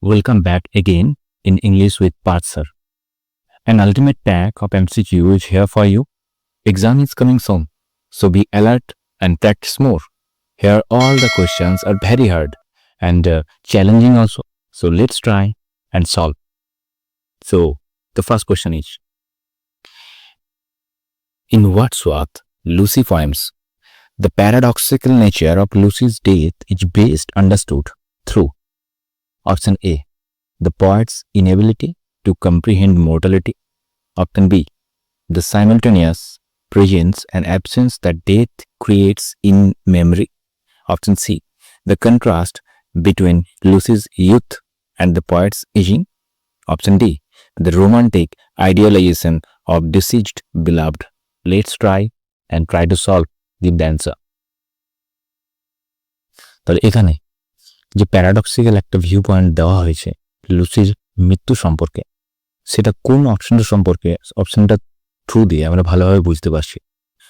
Welcome back again in English with Parth sir. An ultimate pack of MCQ is here for you. Exam is coming soon, so be alert and practice more. Here all the questions are very hard and challenging also. So let's try and solve. So the first question is, in Wordsworth, Lucy poems, the paradoxical nature of Lucy's death is best understood through option A, the poet's inability to comprehend mortality. Option B, the simultaneous presence and absence that death creates in memory. Option C, the contrast between Lucy's youth and the poet's aging. Option D, the romantic idealization of deceased beloved. Let's try to solve the answer. তাহলে এখানে যে paradoxical একটা view point দেওয়া হয়েছে লুসির মৃত্যু সম্পর্কে, সেটা কোন অপশনটা সম্পর্কে, অপশনটা থ্রু দিয়ে আমরা ভালোভাবে বুঝতে পারছি।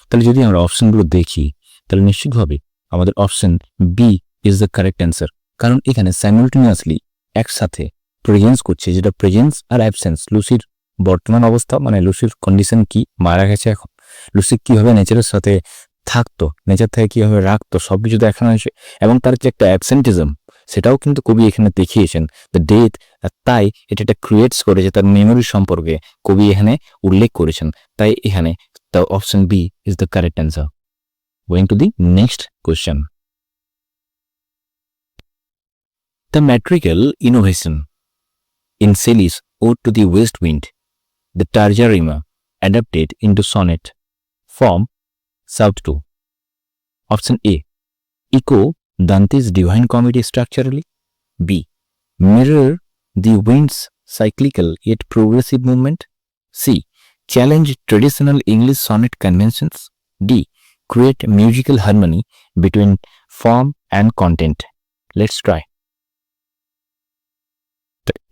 তাহলে যদি আমরা অপশনগুলো দেখি তাহলে নিশ্চিতভাবে আমাদের option B is the correct answer. কারণ এখানে সাইমultaneously একসাথে প্রেজেন্স করছে, যেটা প্রেজেন্স আর অ্যাবসেন্স। লুসির বর্তমান অবস্থা মানে লুসির কন্ডিশন কি, মারা গেছে এখন, লুসি কিভাবে নেচারের সাথে থাকতো, নেচার থেকে কিভাবে রাখতো, সবকিছু দেখানো হয়েছে। এবং তার যে একটা অ্যাবসেন্টিজম সেটাও কিন্তু কবি এখানে দেখিয়েছেন, দ্য ডেথ। তাই এটা ক্রিয়েটস করেছে তার মেমোরি সম্পর্কে কবি এখানে উল্লেখ করেছেন। তাই এখানে the option B is the correct answer. Going to the next question. The metrical innovation in Shelley's Ode to the West Wind, the Tarja rima adapted into sonnet form South 2. Option A, echo Dante's Divine Comedy structurally. B, mirror the wind's cyclical yet progressive movement. C, challenge traditional English sonnet conventions. D, create musical harmony between form and content. Let's try.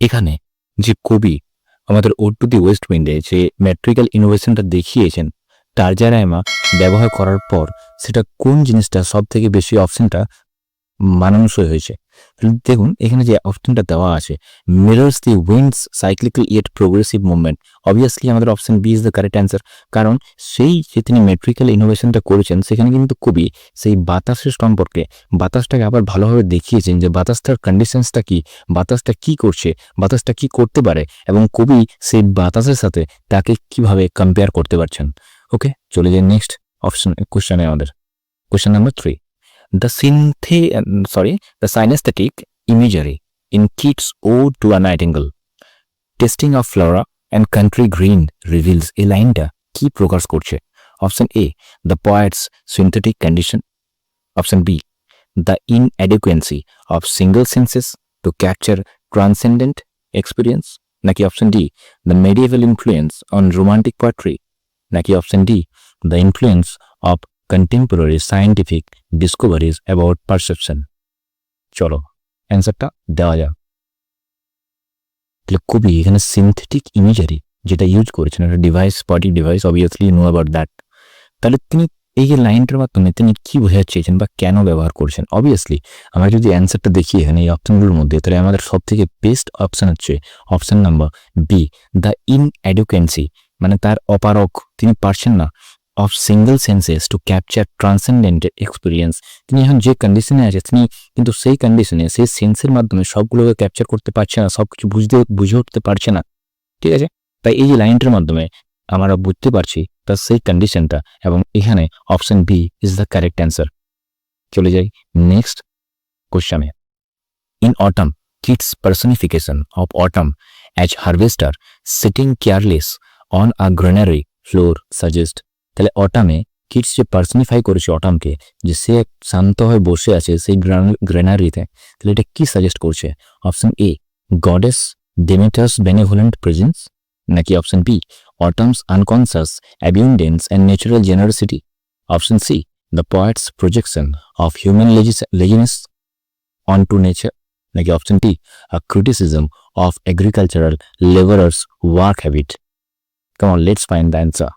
এখানে যে কবি আমাদের ode to the West উইন্ডে যে ম্যাট্রিক্যাল ইনোভেশনটা দেখিয়েছেন টার্জা রাইমা ব্যবহার করার পর, সেটা কোন জিনিসটা সব থেকে বেশি অপশনটা মানানসই হয়েছে। দেখুন এখানে যে অপশনটা দেওয়া আছে, mirrors the wind's cyclical yet progressive movement. Obviously আমাদের option B is the correct answer. কারণ সেই যে তিনি ম্যাট্রিক্যাল ইনোভেশনটা করেছেন সেখানে কিন্তু কবি সেই বাতাসের সম্পর্কে, বাতাসটাকে আবার ভালোভাবে দেখিয়েছেন যে বাতাসটার কন্ডিশনসটা কি, বাতাসটা কি করছে, বাতাসটা কি করতে পারে, এবং কবি সেই বাতাসের সাথে তাকে কিভাবে কম্পেয়ার করতে পারছেন। ওকে, চলে যাই নেক্সট অপশন কোশ্চেনে। আমাদের question number 3, the synesthetic imagery in Keats' Ode to a Nightingale, Tasting of Flora and Country Green reveals a লাইনটা কি প্রকাশ করছে। Option A, the poet's synthetic condition. Option B, the inadequacy of single senses to capture transcendent experience. নাকি option D, the medieval influence on romantic poetry. নাকি option D, the influence of contemporary scientific discoveries about perception. চলো অ্যান্সারটা দেওয়া যাক। তাহলে কবি এখানে synthetic imagery যেটা ইউজ করেছেন, একটা ডিভাইস, স্পটিক device, obviously know about that. তাহলে তিনি এই যে লাইনটার মাধ্যমে তিনি কি বোঝাতে চেয়েছেন বা কেন ব্যবহার করছেন। অবভিয়াসলি আমরা যদি অ্যান্সারটা দেখি এখানে এই অপশনগুলোর মধ্যে, তাহলে আমাদের সব থেকে বেস্ট অপশন হচ্ছে অপশন নাম্বার বি, দ্য ইনঅ্যাডিকুয়েন্সি, মানে তার অপারক, তিনি পারছেন না, of single senses to capture transcendent experience। তিনি এখন যে কন্ডিশনে আছে তিনি কিন্তু সেই কন্ডিশনে সেই সেন্সের মাধ্যমে সবগুলোকে ক্যাপচার করতে পারছে না, সবকিছু বুঝে উঠতে পারছে না। ঠিক আছে, তাই এই যে লাইনটার মাধ্যমে আমরা বুঝতে পারছি তার সেই কন্ডিশনটা, এবং এখানে option B is the correct answer. চলে যাই নেক্সট কোশ্চেনে। In autumn, Keats' personification of autumn as harvester sitting careless on a granary floor suggest। তাহলে অটামে কিটস যে পার্সনিফাই করেছে অটামকে, যে সে শান্ত হয়ে বসে আছে সেই গ্রেনারিতে, তাহলে এটা কি সাজেস্ট করছে। Option A, goddess Demeter's benevolent presence. নাকি option B, autumn's unconscious abundance and natural generosity. Option C, the poet's projection of human laziness onto nature. নাকি option D, a criticism of agricultural labourers' work habit. Come on, let's find the answer.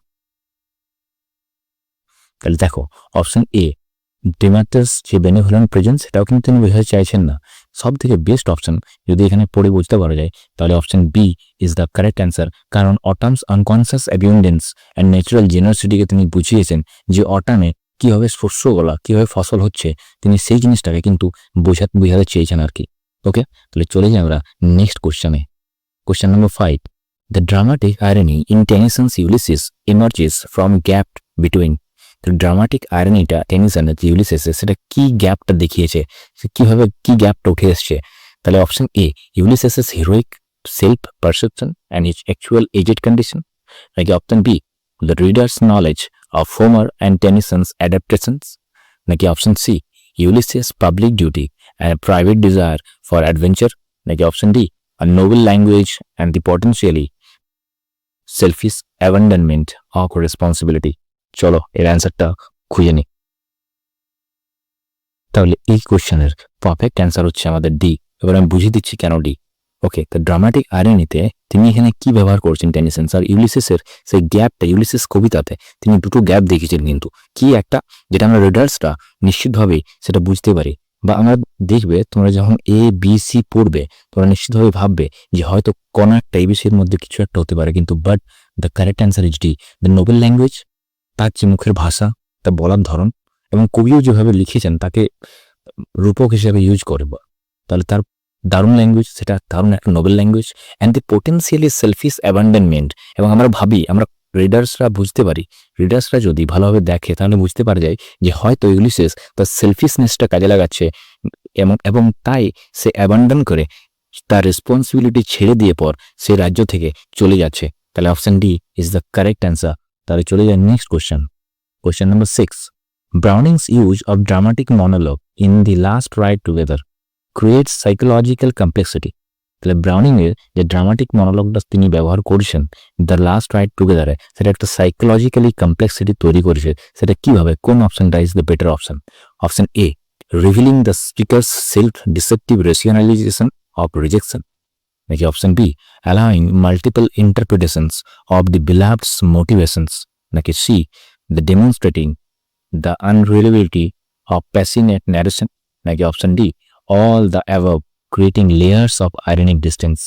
তাহলে দেখো option A, ডেমাটার্স যে benevolent presence, সেটাও কিন্তু তিনি বোঝাতে চাইছেন না। সব থেকে বেস্ট অপশন যদি এখানে পড়ে বুঝতে পারা যায় তাহলে option B is the correct answer. কারণ autumn's unconscious abundance and natural জেনারেসিটিকে তিনি বুঝিয়েছেন যে অটামে কীভাবে শস্যগুলা কীভাবে ফসল হচ্ছে, তিনি সেই জিনিসটাকে কিন্তু বোঝাতে চেয়েছেন আর কি। ওকে, তাহলে চলে যাই আমরা নেক্সট কোশ্চেনে। Question number 5, the dramatic irony in Tennyson's Ulysses emerges from gap between। তো ড্রামাটিক আইরনিটা টেনিসনের যে ইউলিসিসে সেটা কি গ্যাপটা দেখিয়েছে, কিভাবে কি গ্যাপটা উঠে এসছে। তাহলে option A, Ulysses's heroic self perception and his actual aged condition, নাকি option B, the reader's knowledge of Homer and Tennyson's adaptations, নাকি option C, Ulysses public duty and private desire for adventure, নাকি option D, a noble language and the potentially selfish abandonment of responsibility। চলো এর অ্যান্সারটা খুঁজে নিই। তাহলে এই কোশ্চেনের পারফেক্ট অ্যান্সার হচ্ছে আমাদের ডি। এবার আমি বুঝিয়ে দিচ্ছি কেন ডি। ওকে, তো ড্রামাটিক আইরনিতে তিনি এখানে কি ব্যবহার করছেন টেনিসন স্যার, ইউলিসিসের সেই গ্যাপটা, ইউলিসিস কবিতাতে তিনি দুটো গ্যাপ দেখিয়েছেন কিন্তু কি একটা, যেটা আমরা রিডার্সটা নিশ্চিতভাবেই সেটা বুঝতে পারি, বা আমরা দেখবে তোমরা যখন এ বি সি পড়বে তোমরা নিশ্চিতভাবে ভাববে যে হয়তো কোনো একটা এবিসির মধ্যে কিছু একটা হতে পারে, কিন্তু but the correct answer is D, the Nobel language. তার যে মুখের ভাষা, তার বলার ধরন এবং কবিও যেভাবে লিখেছেন তাকে রূপক হিসেবে ইউজ করে, তাহলে তার দারুণ ল্যাঙ্গুয়েজ, সেটা দারুণ একটা noble language. And the potentially selfish abandonment. এবং আমরা ভাবি, আমরা রিডার্সরা বুঝতে পারি, রিডার্সরা যদি ভালোভাবে দেখে তাহলে বুঝতে পারা যায় যে হয়তো ইউলিসিস তার সেলফিশনেসটা কাজে লাগাচ্ছে এবং তাই সে অ্যাবান্ডন করে তার রেসপন্সিবিলিটি ছেড়ে দিয়ে পর সে রাজ্য থেকে চলে যাচ্ছে। তাহলে option D is the correct answer. তাহলে চলে যায় next question. Question number 6, ব্রাউনিংস use of dramatic monologue in the last ride together creates psychological complexity. তাহলে ব্রাউনিং এর যে ড্রামাটিক মনোলগটা তিনি ব্যবহার করছেন দ্য লাস্ট রাইড টুগেদারে, সেটা একটা সাইকোলজিক্যালি কমপ্লেক্সিটি তৈরি করেছে। সেটা কিভাবে, কোন অপশনটা is the better option? Option A, revealing the speaker's self deceptive rationalization of rejection, নাকি option B, allowing multiple interpretations of the beloved's motivations, নাকি C, the demonstrating the unreliability of passionate narration, নাকি option D, all the above creating layers of ironic distance।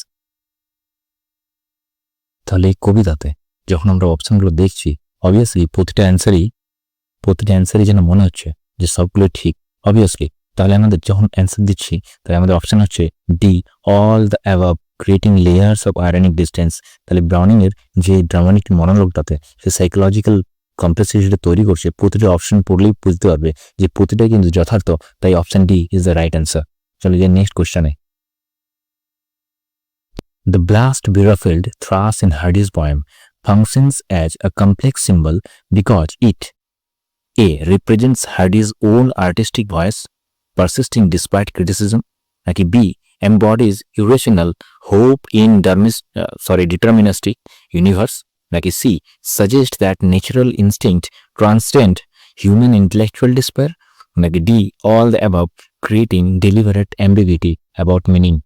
তাহলে এই কবিতাতে যখন আমরা অপশনগুলো দেখছি, obviously প্রতিটা অ্যান্সারই যেন মনে হচ্ছে যে সবগুলো ঠিক অবভিয়াসলি। তাহলে আমাদের যখন অ্যান্সার দিচ্ছি তাহলে আমাদের অপশন হচ্ছে D, all the above creating layers of ironic distance. তাহলে ব্রাউনিং এর যে ড্রামাটিক মনোলগটাতে সে সাইকোলজিক্যাল কমপ্লেক্সিটি তৈরি করছে, প্রতিটা অপশন পড়লেই বুঝতে পারবে যে প্রতিটাই কিন্তু যথার্থ। তাই option D is the right answer. চলো যে নেক্সট কোশ্চেনে। The blast beruffled thrush in Hardy's poem functions as a complex symbol because it A. represents Hardy's own artistic voice persisting despite criticism, like B. embodies irrational hope in deterministic universe, like C. suggests that natural instinct transcend human intellectual despair, like D. all the above, creating deliberate ambiguity about meaning।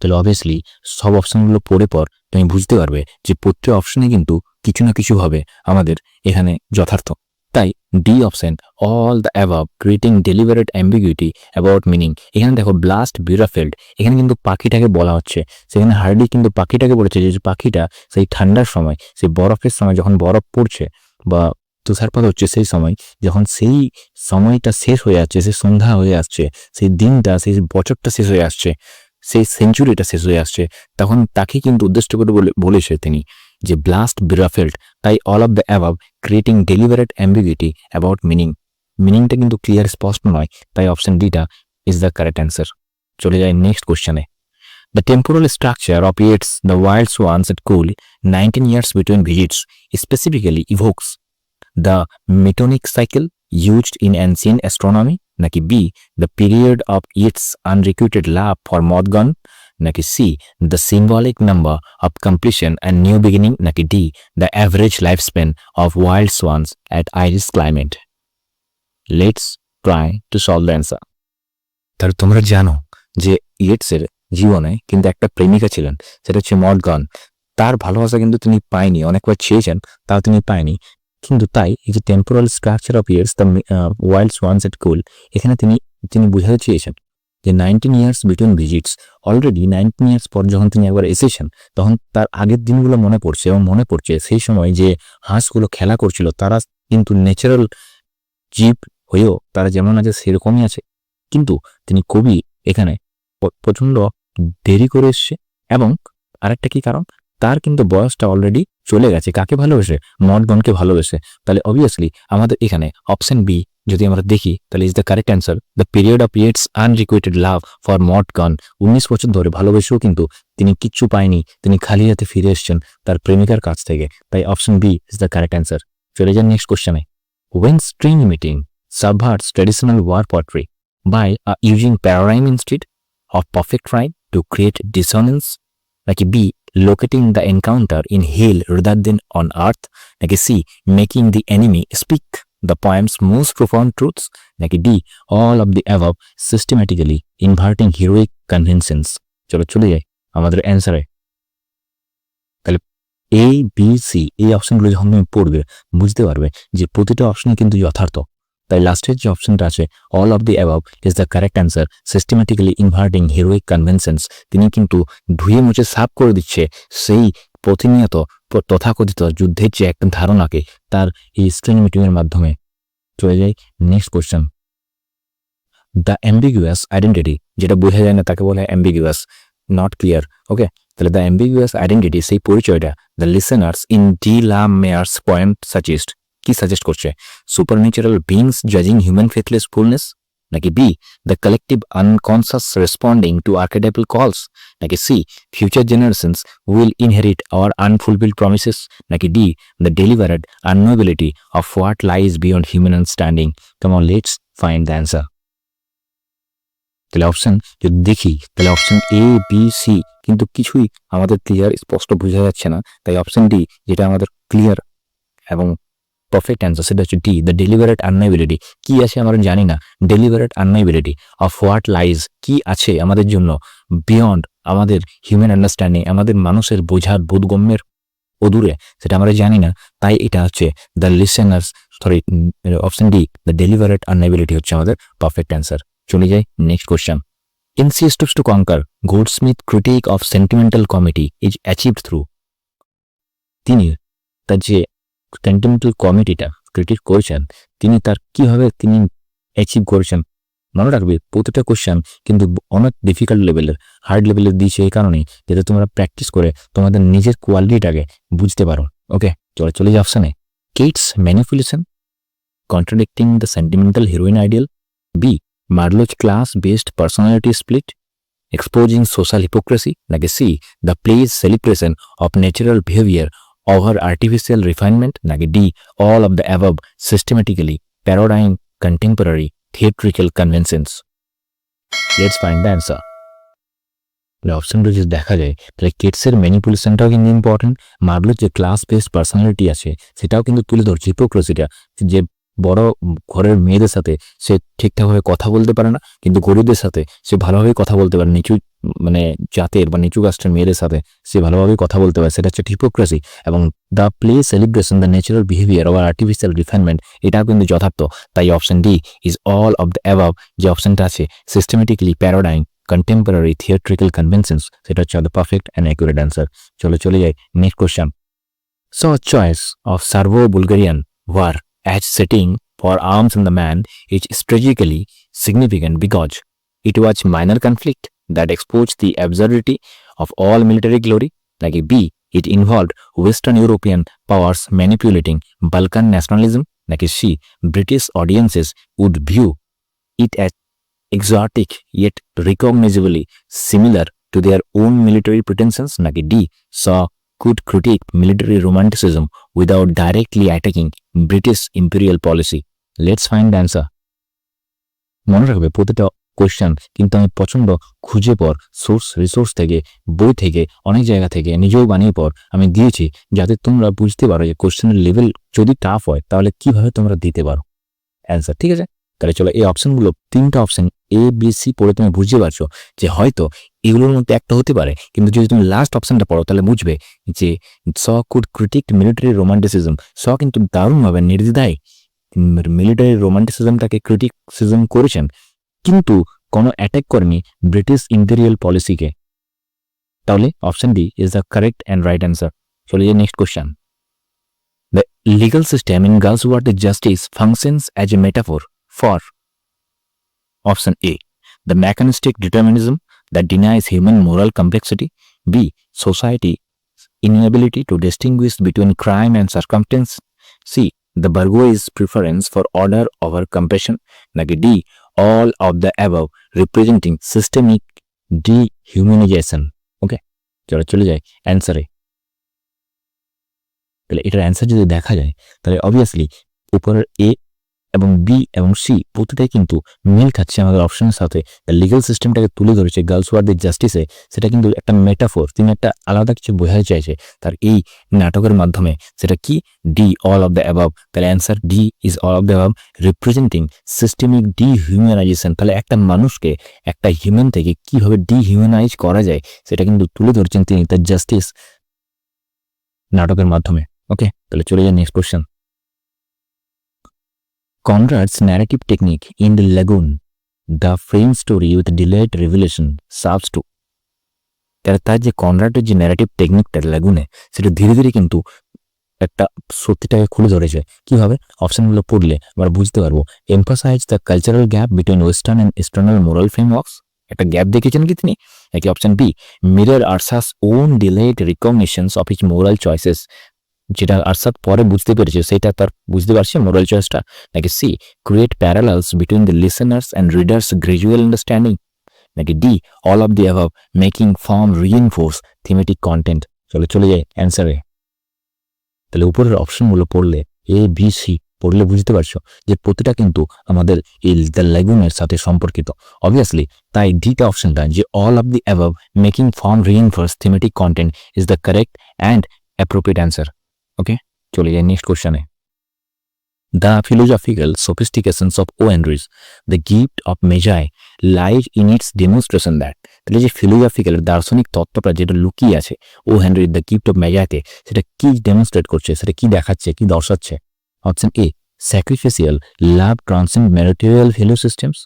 তাহলে obviously সব অপশনগুলো পড়ে পর তুমি বুঝতে পারবে যে প্রত্যেক অপশনে কিন্তু কিছু না কিছু ভাবে আমাদের এখানে যথার্থ। তাই D option, all the above creating deliberate ambiguity about meaning. এখানে দেখো ব্লাস্ট বিরাফেল্ড, এখানে কিন্তু পাখিটাকে বলা হচ্ছে। সেখানে হার্ডি কিন্তু পাখিটাকে বলেছে যে পাখিটা সেই ঠান্ডার সময়, সেই বরফের সময় যখন বরফ পড়ছে বা তুষারপাত হচ্ছে, সেই সময় যখন সেই সময়টা শেষ হয়ে যাচ্ছে, সেই সন্ধ্যা হয়ে আসছে, সেই দিনটা, সেই বছরটা শেষ হয়ে আসছে, সেই সেঞ্চুরিটা শেষ হয়ে আসছে, তখন তাকে কিন্তু উদ্দেশ্য করে বলেছে তিনি যে ব্লাস্ট বিরাফেল্ড। তাই all of the above creating deliberate ambiguity about meaning, মিনিংটা কিন্তু ক্লিয়ার স্পষ্ট নয়। তাই অপশন ডিটা ইজ দ্য কারেক্ট অ্যান্সার। চলে যায় নেক্সট কোশ্চেনে। The temporal structure of Yeats' The Wild Swans at Cool, 19 years between visits, specifically evokes the metonic cycle used in ancient astronomy, নাকি B, the period of Yeats' unrequited love for Modgon, নাকি C, the symbolic number of completion and new beginning, নাকি D, the average lifespan of wild swans at Irish climate। Let's try to solve the answer। তাহলে তোমরা জানো যে ইয়েটসের জীবনে কিন্তু একটা প্রেমিকা ছিলেন, সেটা হচ্ছে মডগন। তার ভালোবাসা কিন্তু তিনি পায়নি, অনেকবার চেয়েছেন তাও তিনি পায়নি। কিন্তু তাই এই যে temporal structure of years the wild swans at Coole, এখানে তিনি তিনি বোঝাতে চেয়েছেন যে 19 years between visits, already 19 years পর যখন তিনি একবার এসেছেন তখন তার আগের দিনগুলো মনে পড়ছে, এবং মনে পড়ছে সেই সময় যে হাঁসগুলো খেলা করছিল তারা কিন্তু ন্যাচারাল জীব হয়েও তারা যেমন আছে সেরকমই আছে, কিন্তু তিনি কবি এখানে প্রচণ্ড দেরি করে এসছে। এবং আরেকটা কি কারণ, তার কিন্তু বয়সটা অলরেডি চলে গেছে। কাকে ভালোবেসে? মডগণকে ভালোবেসে। তাহলে অবভিয়াসলি আমাদের এখানে অপশন বি যদি আমরা দেখি তাহলে is the correct answer. The period of Yeats unrequited love for Maud Gonne, 19 বছর ধরে ভালোবেসেও কিন্তু তিনি কিচ্ছু পায়নি, তিনি খালি হাতে ফিরে এসছেন তার প্রেমিকার কাছ থেকে। তাই option B is the correct answer. চলে যান নেক্সট কোশ্চেনে। When string meeting subverts traditional war poetry by using paradigm instead of perfect rhyme to create dissonance, নাকি B, locating the encounter in hell rather than on earth, নাকি C, making the enemy speak the poem's most profound truths, নাকি D, all of the above, systematically inverting heroic conventions। চলে যাই আমাদের অ্যান্সারে। তাহলে A, B, C এই অপশনগুলো যখন তুমি পড়বে বুঝতে পারবে যে প্রতিটা অপশনই কিন্তু যথার্থ। তাই লাস্টের যে অপশনটা আছে all of the above is the correct answer. Systematically inverting heroic conventions, তিনি কিন্তু ধুয়ে মুছে সাফ করে দিচ্ছে সেই প্রতিনিয়ত তথাকথিত যুদ্ধের যে একটা ধারণাকে তার এই স্ট্রিং মিটিংয়ের মাধ্যমে। চলে যাই next question. The ambiguous identity, যেটা বোঝা যায় না তাকে বলা হয় অ্যাম্বিগুয়াস, নট ক্লিয়ার। ওকে, তাহলে দ্য অ্যাম্বিগুয়াস আইডেন্টিটি, সেই পরিচয়টা the listeners in de la Mare's poem suggest, কি সাজেস্ট করছে? সুপারন্যাচারাল বিংস জাজিং হিউম্যান ফেথলেস ফুলনেস, নাকি B the collective unconscious responding to archetypal calls, নাকি C future generations will inherit our unfulfilled promises, নাকি D the deliberate unknowability of what lies beyond human understanding. Come on, let's find the answer. তাহলে option যদি দেখি তাহলে option এ, B, C কিন্তু কিছুই আমাদের clear স্পষ্ট বোঝা যাচ্ছে না। তাই অপশন ডি যেটা আমাদের ক্লিয়ার এবং পারফেক্ট অ্যান্সার সেটা হচ্ছে ডি দ্য ডেলিভারেট আননোবিলিটি। কি আছে আমরা জানি না, ডেলিভারেট আননোবিলিটি অফ হোয়াট লাইজ, কি আছে আমাদের জন্য বিয়ন্ড আমাদের হিউম্যান আন্ডারস্ট্যান্ডিং, আমাদের মানুষের বোঝার বোধগম্যের অদূরে, সেটা আমরা জানি না। তাই এটা হচ্ছে দ্য listeners, sorry option D the deliberate unknowability হচ্ছে আমাদের পারফেক্ট অ্যান্সার। চলে যাই next question. In Siestus to Conquer, Goldsmith critique of sentimental comedy is achieved through, তিনি তার যে সেন্টিমেন্টাল কমেডিটা ক্রিটিক করেছেন তিনি তার কিভাবে তিনি অ্যাচিভ করেছেন। মনে রাখবে প্রতিটা কোশ্চেন কিন্তু অনেক ডিফিকাল্ট লেভেলের, হার্ড লেভেলের দিয়েছে এই কারণেই যাতে তোমরা প্র্যাকটিস করে তোমাদের নিজের কোয়ালিটিটাকে বুঝতে পারো। ওকে, চলে যাও অপশানে। Keats manipulation contradicting the sentimental heroine ideal, B Marlowe's class-based personality split, exposing social hypocrisy, like C, the play's celebration of natural behavior over artificial refinement, like D, all of the above, systematically parodying contemporary theatrical conventions. Let's find the answer. অপশনটা যদি দেখা যায় তাহলে কেটসের ম্যানিপুলেশনটাও কিন্তু important, মার্লোর যে class based personality আছে সেটাও কিন্তু তুলে ধরছে, হিপোক্রেসিটা যে বড় ঘরের মেয়েদের সাথে সে ঠিকঠাকভাবে কথা বলতে পারে না, কিন্তু গরিবদের সাথে সে ভালোভাবে কথা বলতে পারে, নিচু মানে জাতের বা নিচু কাস্টের মেয়েদের সাথে সে ভালোভাবে কথা বলতে পারে, সেটা হচ্ছে হিপোক্রেসি। এবং the play celebration the natural behaviour over artificial refinement, এটাও কিন্তু যথার্থ। তাই option D is all of the above যে অপশনটা আছে systematically paradigm contemporary theatrical conventions, সেটা হচ্ছে the perfect and accurate answer। চলে যাই next question. So a choice of Serbo-Bulgarian war as setting for arms in the man is strategically significant because it was minor conflict that exposed the absurdity of all military glory, like B, it involved Western European powers manipulating Balkan nationalism, like C, British audiences would view it as exotic yet recognizably similar to their own military pretensions, like D, saw could critique military romanticism without directly attacking British imperial policy. Let's find the answer. মনে রাখবে প্রতিটা question কিন্তু আমি প্রচণ্ড খুঁজে পর resource থেকে, বই থেকে, অনেক জায়গা থেকে নিজেও বানিয়ে পর আমি দিয়েছি যাতে তোমরা বুঝতে পারো যে কোয়েশ্চেনের লেভেল যদি টাফ হয় তাহলে কিভাবে তোমরা দিতে পারো অ্যান্সার। ঠিক আছে, তাহলে চলো এই অপশনগুলো, তিনটা অপশন এ বি সি পড়ে তুমি বুঝতে পারছো যে হয়তো এগুলোর মধ্যে একটা হতে পারে, কিন্তু যদি তুমি লাস্ট অপশনটা পড়ো তাহলে বুঝবে যে স কুড ক্রিটিক মিলিটারি রোমান্টিসিজম, স কিন্তু দারুণভাবে নির্দ্বিধায় মিলিটারি রোমান্টিসিজমটাকে ক্রিটিসিজম করেছেন, কিন্তু কোনো অ্যাটাক করেনি ব্রিটিশ ইম্পেরিয়াল পলিসিকে। তাহলে option D is the correct and right answer. চলে যাই next question. The legal system in Galsworthy justice functions as a metaphor for option A, the mechanistic determinism that denies human moral complexity, B, society's inability to distinguish between crime and circumstance, C, the bourgeois preference for order over compassion, নাকি D, all of the above representing systemic dehumanization. ওকে, চলো চলে যাই অ্যান্সারে। তাহলে এটার answer যদি দেখা যায় তাহলে অবভিয়াসলি উপরের এ এবং বি এবং সি প্রতিটাই কিন্তু মিল খাচ্ছে আমাদের অপশনের সাথে। লিগাল সিস্টেমটাকে তুলে ধরেছে গার্লসওয়ার্থি জাস্টিসে, সেটা কিন্তু একটা মেটাফোর, তিনি একটা আলাদা কিছু বোঝাতে চাইছে তার এই নাটকের মাধ্যমে। সেটা কি? D, all of the above. তাহলে answer D is all of the above, representing systemic dehumanization. তাহলে একটা মানুষকে একটা হিউম্যান থেকে কিভাবে ডিহিউম্যানাইজ করা যায় সেটা কিন্তু তুলে ধরছেন তিনি তার জাস্টিস নাটকের মাধ্যমে। ওকে, তাহলে চলে যান next question. Conrad's narrative technique in The Lagoon, the frame story with delayed revelation, serves to তার যে কনরাডের যে ন্যারেটিভ টেকনিকটা লাগুনে, সেটা ধীরে ধীরে কিন্তু একটা সত্যিটাকে খুলে ধরেছে। কিভাবে? অপশনগুলো পড়লে আমরা বুঝতে পারবো। Emphasize the cultural gap between western and eastern moral frameworks, একটা গ্যাপ দেখেছেন কি তিনি? নাকি option B, mirror Arsa's own delayed recognitions of his moral choices, যেটা আরসাদ পরে বুঝতে পেরেছে সেটা তার বুঝতে পারছে মোরাল চয়েসটা, নাকি C, create parallels between the listener's and reader's gradual understanding, নাকি D, all of the above making form reinforce thematic content. চলে যাই অ্যান্সারে। তাহলে উপরের অপশনগুলো পড়লে এ বি সি পড়লে বুঝতে পারছো যে প্রতিটা কিন্তু আমাদের এই দ্য লেগুনের সাথে সম্পর্কিত। অবভিয়াসলি তাই ডিটা অপশনটা যে all of the above making form reinforce thematic content is the correct and appropriate answer. Okay, চলে যাই নেক্সট কোশ্চেনে। The philosophical sophistications of Owen, the gift of Magi, lies in its demonstration that, তাহলে যে philosophical দার্শনিক তত্ত্বটা যেটা লুকিয়ে আছে ও হেনরির দ্য গিফট অফ মেজাইতে, সেটা কি ডেমনস্ট্রেট করছে, সেটা কি দেখাচ্ছে, কি দর্শাচ্ছে? Option A, sacrificial love transcend material value systems,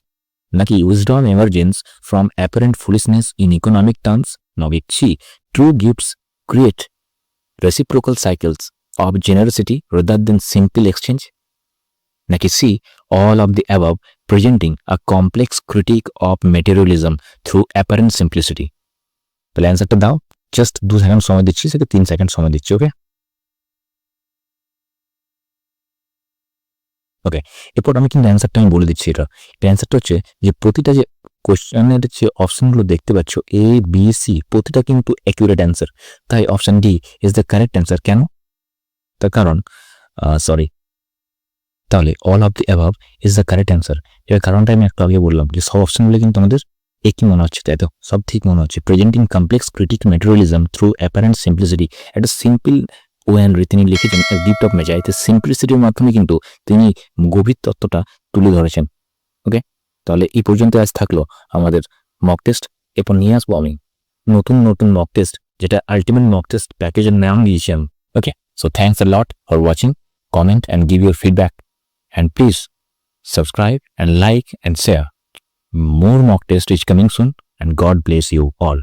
নাকি wisdom emergence from apparent foolishness in economic terms, নাকি C, true gifts create reciprocal cycles of generosity rather than simple exchange, নাকি C, all of the above presenting a complex critique of materialism through apparent simplicity। তাহলে অ্যান্সারটা দাও, just 2 second সময় দিচ্ছি, সেটা 3 second সময় দিচ্ছি। ওকে, এরপর আমি কিন্তু অ্যান্সারটা আমি বলে দিচ্ছি। এটা অ্যান্সারটা হচ্ছে যে প্রতিটা যে কোশ্চেনের যে অপশনগুলো দেখতে পাচ্ছ এ বি সি প্রতিটা কিন্তু অ্যাকিউরেট অ্যান্সার। তাই option D is the correct answer. কেন? তার কারণ তাহলে all of the above is the correct answer. এর কারণটা আমি একটু আগে বললাম যে সব অপশনগুলো কিন্তু আমাদের একই মনে হচ্ছে, তাই তো সব ঠিক মনে হচ্ছে। Presenting complex critique materialism through apparent simplicity, একটা সিম্পল ওয়েন তিনি লিখেছেন গিফট অফ মেজাইতে, সিম্পলিসিটির মাধ্যমে কিন্তু তিনি গভীর তত্ত্বটা তুলে ধরেছেন। ওকে, তাহলে এই পর্যন্ত আজ থাকলো আমাদের মক টেস্ট। এরপর নিয়ে আসবো আমি নতুন মক টেস্ট, যেটা আলটিমেট মক টেস্ট প্যাকেজের নাম দিয়েছি আমি। Okay, so thanks a lot for watching, comment and give your feedback, and please subscribe and like and share. More mock test is coming soon, and God bless you all.